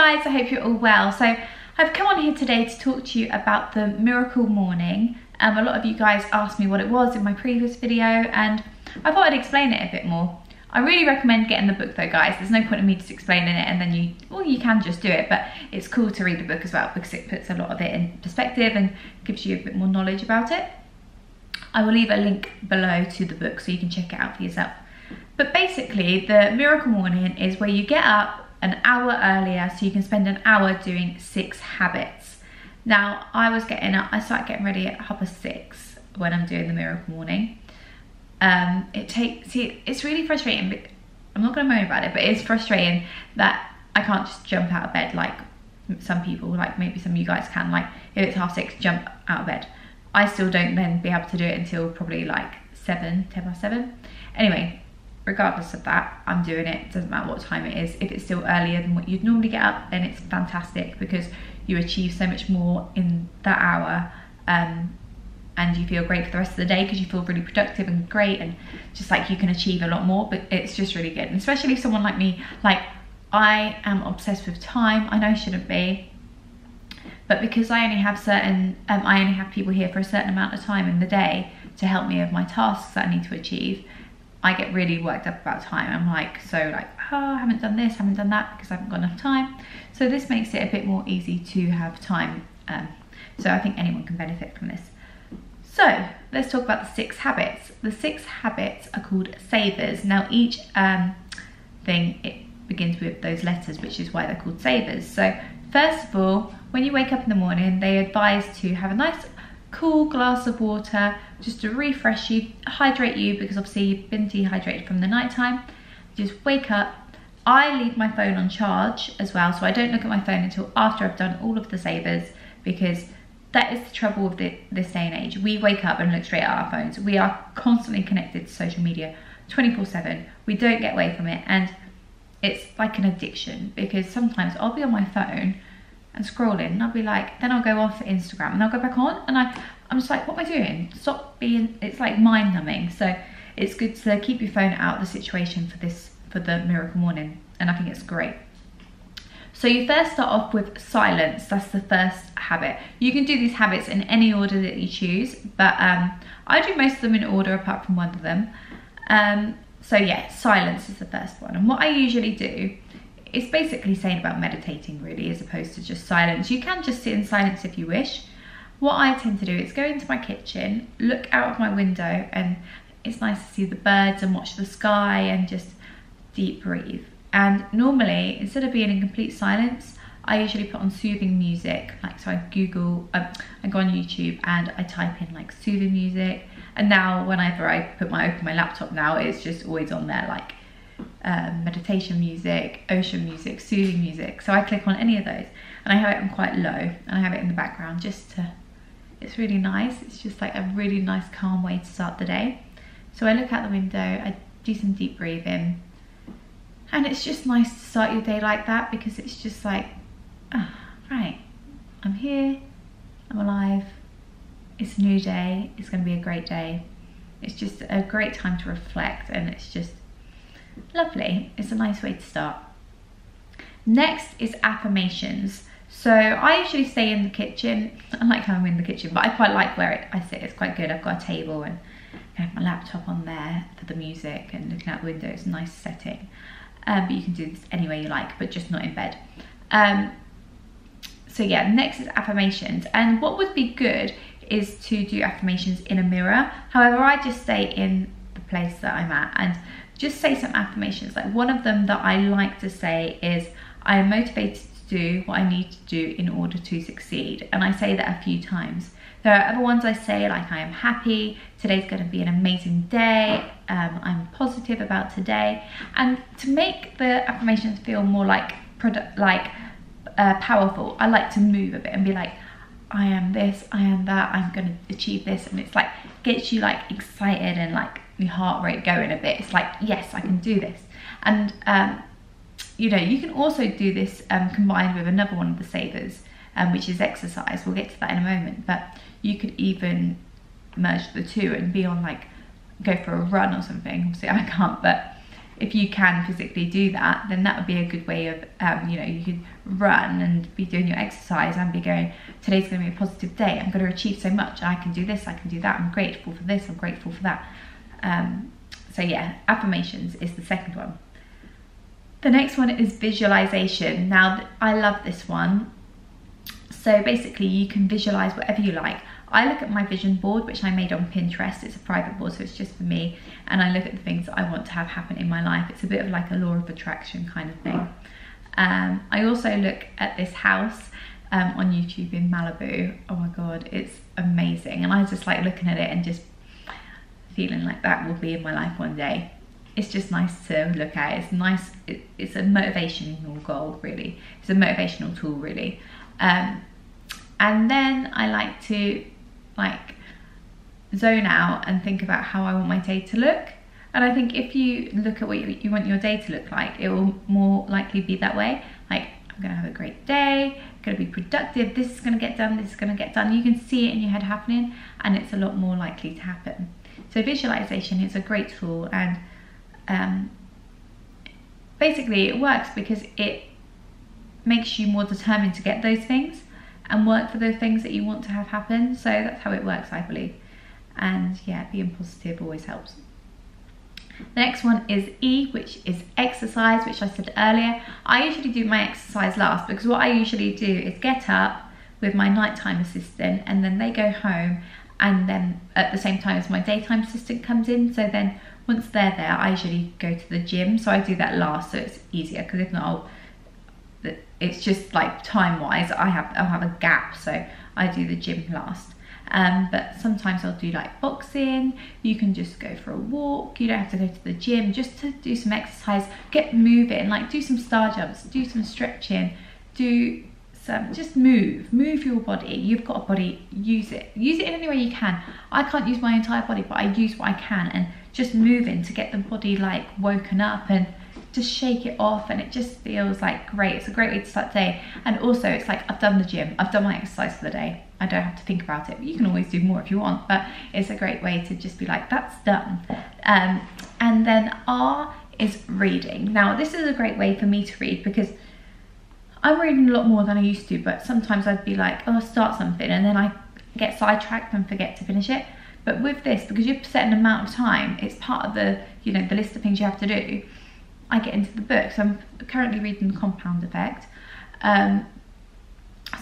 guys, I hope you're all well. So I've come on here today to talk to you about the miracle morning. A lot of you guys asked me what it was in my previous video and I thought I'd explain it a bit more. I really recommend getting the book though, guys. There's no point in me just explaining it and then you can just do it, but it's cool to read the book as well because it puts a lot of it in perspective and gives you a bit more knowledge about it. I will leave a link below to the book so you can check it out for yourself. But basically, the miracle morning is where you get up an hour earlier so you can spend an hour doing 6 habits. Now, I start getting ready at 6:30 when I'm doing the miracle morning. It's really frustrating, but I'm not going to moan about it, but it's frustrating that I can't just jump out of bed like some people, like maybe some of you guys can, like if it's 6:30, jump out of bed. I still don't then be able to do it until probably like 10 past 7. Anyway, regardless of that, I'm doing it. It doesn't matter what time it is. If it's still earlier than what you'd normally get up, then it's fantastic because you achieve so much more in that hour, and you feel great for the rest of the day because you feel really productive and great, and just like you can achieve a lot more. But it's just really good, and especially if someone like me, like I am obsessed with time. I know I shouldn't be, but because I only have people here for a certain amount of time in the day to help me with my tasks that I need to achieve, I get really worked up about time. I'm like, I haven't done this, haven't done that because I haven't got enough time. So this makes it a bit more easy to have time. So I think anyone can benefit from this. So let's talk about the 6 habits. The 6 habits are called savers. Now each thing, it begins with those letters, which is why they're called savers. So first of all, when you wake up in the morning, they advise to have a nice cool glass of water just to refresh you, hydrate you, because obviously you've been dehydrated from the night time. Just wake up. I leave my phone on charge as well, so I don't look at my phone until after I've done all of the savers, because that is the trouble with this day and age. We wake up and look straight at our phones. We are constantly connected to social media 24/7. We don't get away from it, and it's like an addiction, because sometimes I'll be on my phone and scrolling and I'll be like, then I'll go off Instagram and I'll go back on and I'm just like, what am I doing? Stop being, it's like mind numbing. So it's good to keep your phone out of the situation for the miracle morning, and I think it's great. So you first start off with silence. That's the first habit. You can do these habits in any order that you choose, but I do most of them in order apart from one of them. So yeah, silence is the first one. And what I usually do, it's basically saying about meditating really, as opposed to just silence. You can just sit in silence if you wish. What I tend to do is go into my kitchen, look out of my window, and it's nice to see the birds and watch the sky and just deep breathe. And normally, instead of being in complete silence, I usually put on soothing music. Like, so I go on YouTube and I type in like soothing music. And now whenever I open my laptop now, it's just always on there, like meditation music, ocean music, soothing music. So I click on any of those and I have it on quite low and I have it in the background it's really nice. It's just like a really nice calm way to start the day. So I look out the window, I do some deep breathing, and it's just nice to start your day like that, because it's just like, right, I'm here, I'm alive, it's a new day, it's going to be a great day. It's just a great time to reflect, and it's just lovely. It's a nice way to start. Next is affirmations. So I usually stay in the kitchen. I like how I'm in the kitchen, but I quite like where I sit. It's quite good. I've got a table and I have my laptop on there for the music and looking out the window. It's a nice setting. But you can do this anywhere you like, but just not in bed. So yeah, next is affirmations. And what would be good is to do affirmations in a mirror. However, I just stay in the place that I'm at and just say some affirmations. Like one of them that I like to say is, I am motivated to do what I need to do in order to succeed. And I say that a few times. There are other ones I say, like, I am happy, today's going to be an amazing day, I'm positive about today. And to make the affirmations feel more like powerful, I like to move a bit and be like, I am this, I am that, I'm going to achieve this. And it's like, gets you like excited and like your heart rate going a bit. It's like, yes, I can do this. And you know, you can also do this combined with another one of the savers, which is exercise. We'll get to that in a moment, but you could even merge the two and be on like, go for a run or something. Obviously I can't, but if you can physically do that, then that would be a good way of, you know, you could run and be doing your exercise and be going, today's going to be a positive day, I'm going to achieve so much, I can do this, I can do that, I'm grateful for this, I'm grateful for that. So yeah, affirmations is the second one. The next one is visualization. Now, I love this one. So basically you can visualize whatever you like. I look at my vision board, which I made on Pinterest. It's a private board, so it's just for me. And I look at the things that I want to have happen in my life. It's a bit of like a law of attraction kind of thing. I also look at this house on YouTube in Malibu. Oh my God, it's amazing. And I just like looking at it and just feeling like that will be in my life one day. It's just nice to look at. It's nice. It's a motivational goal, really. It's a motivational tool, really. And then I like to like zone out and think about how I want my day to look. And I think if you look at what you want your day to look like, it will more likely be that way. Like, I'm gonna have a great day, I'm gonna be productive, this is gonna get done, this is gonna get done. You can see it in your head happening, and it's a lot more likely to happen. So visualization is a great tool, and basically it works because it makes you more determined to get those things and work for the things that you want to have happen. So that's how it works, I believe. And yeah, being positive always helps. The next one is E, which is exercise, which I said earlier. I usually do my exercise last, because what I usually do is get up with my nighttime assistant, and then they go home, and then at the same time as my daytime assistant comes in. So then once they're there, I usually go to the gym. So I do that last, so it's easier, because if not, it's just like time wise, I'll have a gap, so I do the gym last. But sometimes I'll do like boxing. You can just go for a walk, you don't have to go to the gym, just to do some exercise, get moving, like do some star jumps, do some stretching, do some, just move your body. You've got a body, use it in any way you can. I can't use my entire body, but I use what I can, and just moving to get the body like woken up and just shake it off, and it just feels like great. It's a great way to start the day. And also it's like, I've done the gym, I've done my exercise for the day, I don't have to think about it. You can always do more if you want, but it's a great way to just be like, that's done. And then R is reading. Now this is a great way for me to read, because I'm reading a lot more than I used to, but sometimes I'd be like, oh, I'll start something, and then I get sidetracked and forget to finish it. But with this, because you've set an amount of time, it's part of the, you know, the list of things you have to do, I get into the book. So I'm currently reading The Compound Effect.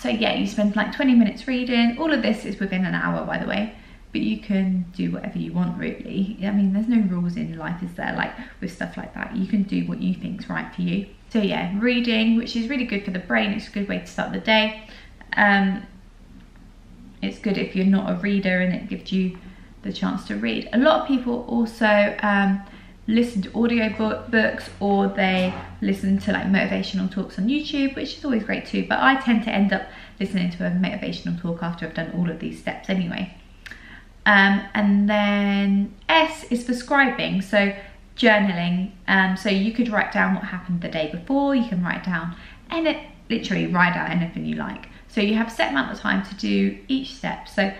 So yeah, you spend like 20 minutes reading. All of this is within an hour, by the way, but you can do whatever you want, really. I mean, there's no rules in life, is there? Like with stuff like that, you can do what you think's right for you. So yeah, reading, which is really good for the brain. It's a good way to start the day. It's good if you're not a reader, and it gives you the chance to read. A lot of people also listen to audio books, or they listen to like motivational talks on YouTube, which is always great too, but I tend to end up listening to a motivational talk after I've done all of these steps anyway. And then S is for scribing, so journaling. So you could write down what happened the day before, you can write down, and literally write out anything you like. So you have a set amount of time to do each step. So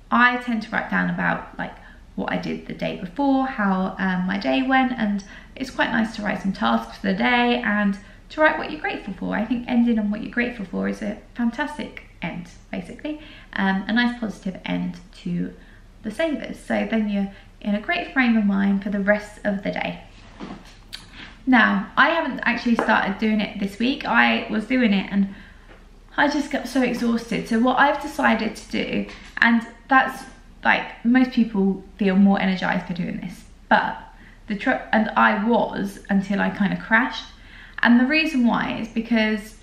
I tend to write down about like what I did the day before, how my day went, and it's quite nice to write some tasks for the day and to write what you're grateful for. I think ending on what you're grateful for is a fantastic end, basically, a nice positive end to the savers. So then you're in a great frame of mind for the rest of the day. Now, I haven't actually started doing it this week. I was doing it and I just got so exhausted. So what I've decided to do, and that's like, most people feel more energized for doing this, but and I was, until I kind of crashed. And the reason why is because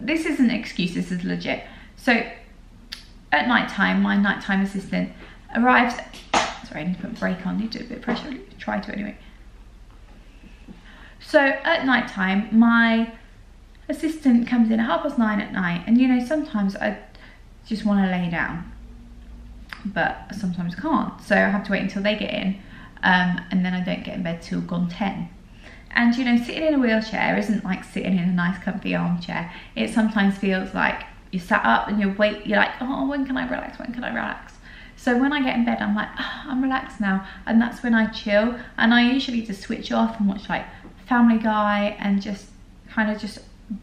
this isn't an excuse, this is legit. So at night time, my nighttime assistant arrives. Sorry, I need to put a brake on, you do a bit of pressure, try to anyway. So at night time, my assistant comes in at 9:30 at night, and you know, sometimes I just want to lay down, but sometimes can't, so I have to wait until they get in, and then I don't get in bed till gone 10. And you know, sitting in a wheelchair isn't like sitting in a nice comfy armchair. It sometimes feels like you're sat up and you're like, oh, when can I relax, when can I relax? So when I get in bed, I'm like, oh, I'm relaxed now. And that's when I chill. And I usually just switch off and watch like Family Guy and just kind of just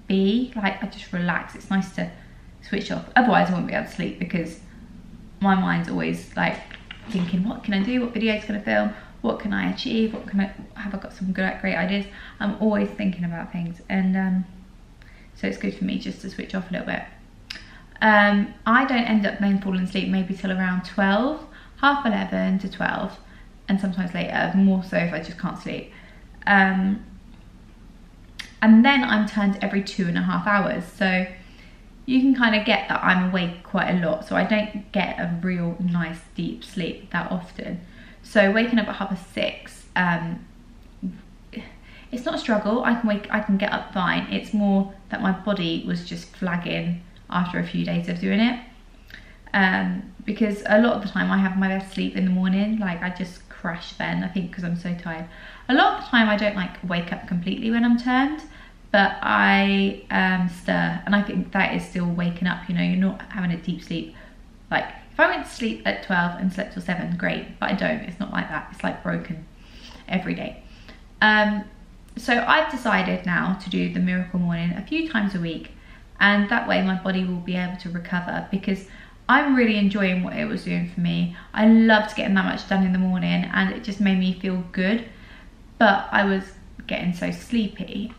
be like, I just relax. It's nice to switch off. Otherwise I won't be able to sleep because my mind's always like thinking, what can I do? What videos can I film? What can I achieve? What can I, have I got some great ideas? I'm always thinking about things. And so it's good for me just to switch off a little bit. I don't end up then falling asleep maybe till around 12, half 11 to 12, and sometimes later, more so if I just can't sleep. And then I'm turned every 2.5 hours. So you can kind of get that I'm awake quite a lot. So I don't get a real nice deep sleep that often. So waking up at 6:30, it's not a struggle. I can get up fine. It's more that my body was just flagging after a few days of doing it. Because a lot of the time I have my best sleep in the morning. Like I just crash then, I think, because I'm so tired. A lot of the time I don't like wake up completely when I'm turned, but I stir, and I think that is still waking up. You know, you're not having a deep sleep. Like if I went to sleep at 12 and slept till 7, great, but I don't. It's not like that. It's like broken every day. So I've decided now to do the miracle morning a few times a week, and that way my body will be able to recover, because I'm really enjoying what it was doing for me. I loved getting that much done in the morning, and it just made me feel good, but I was getting so sleepy.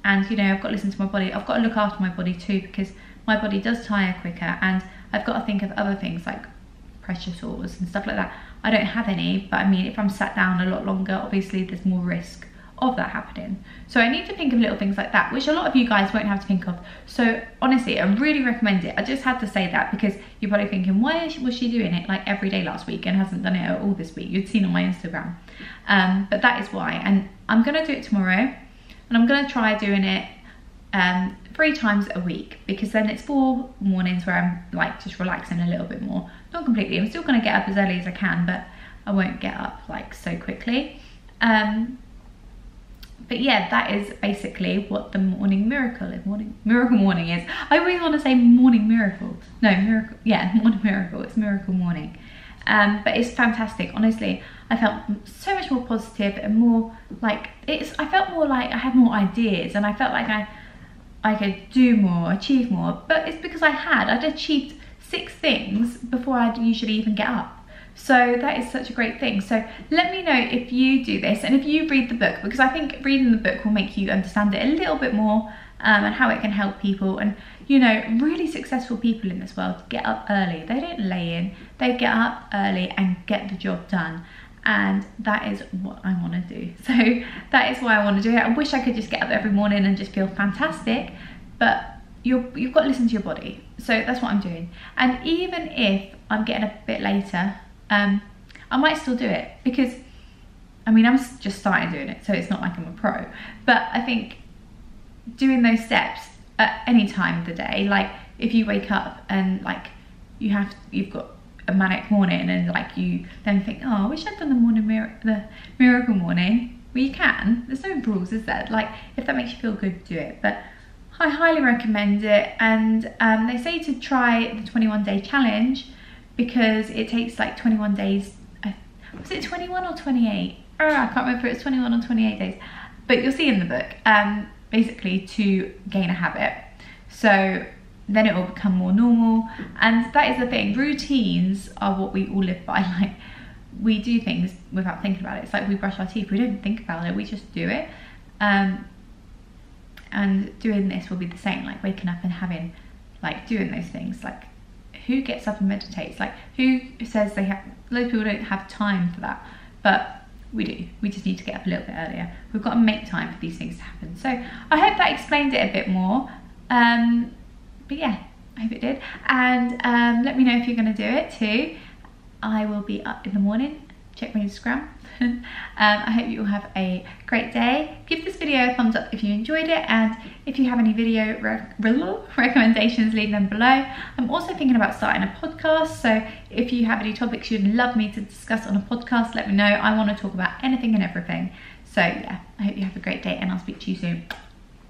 And you know, I've got to listen to my body. I've got to look after my body too, because my body does tire quicker, and I've got to think of other things like pressure sores and stuff like that. I don't have any, but I mean, if I'm sat down a lot longer, obviously there's more risk of that happening. So I need to think of little things like that, which a lot of you guys won't have to think of. So honestly, I really recommend it. I just had to say that, because you're probably thinking, why was she doing it like every day last week and hasn't done it at all this week? You'd seen on my Instagram. But that is why. And I'm gonna do it tomorrow, and I'm gonna try doing it 3 times a week, because then it's 4 mornings where I'm like just relaxing a little bit more. Not completely, I'm still gonna get up as early as I can, but I won't get up like so quickly. But yeah, that is basically what the morning miracle is. Miracle morning is. I always want to say morning miracle. No, miracle. Yeah, morning miracle. It's miracle morning. But it's fantastic. Honestly, I felt so much more positive and more like I felt more like I had more ideas, and I felt like I could do more, achieve more. But it's because I'd achieved 6 things before I'd usually even get up. So that is such a great thing. So let me know if you do this and if you read the book, because I think reading the book will make you understand it a little bit more, and how it can help people. And you know, really successful people in this world get up early. They don't lay in, they get up early and get the job done. And that is what I want to do. So that is why I want to do it. I wish I could just get up every morning and just feel fantastic, but you've got to listen to your body. So that's what I'm doing. And even if I'm getting a bit later, I might still do it, because I mean, I'm just starting doing it, so it's not like I'm a pro, but I think doing those steps at any time of the day, like if you wake up and like you've got a manic morning, and like you then think, oh, I wish I'd done the miracle morning. Well, you can, there's no rules, is there? Like if that makes you feel good, do it. But I highly recommend it. And they say to try the 21-day challenge, because it takes like 21 days. Was it 21 or 28? Oh, I can't remember if it's 21 or 28 days. But you'll see in the book, basically to gain a habit. So then it will become more normal. And that is the thing, routines are what we all live by. Like we do things without thinking about it. It's like we brush our teeth, we don't think about it, we just do it. And doing this will be the same, like waking up and having, like doing those things. Like who gets up and meditates? Like who says they have, loads of people don't have time for that, but we do. We just need to get up a little bit earlier. We've got to make time for these things to happen. So I hope that explained it a bit more. But yeah, I hope it did. And let me know if you're going to do it too. I will be up in the morning. Check my Instagram. I hope you all have a great day. Give this video a thumbs up if you enjoyed it, and if you have any video recommendations, leave them below. I'm also thinking about starting a podcast, so if you have any topics you'd love me to discuss on a podcast, let me know. I want to talk about anything and everything. So yeah, I hope you have a great day, and I'll speak to you soon.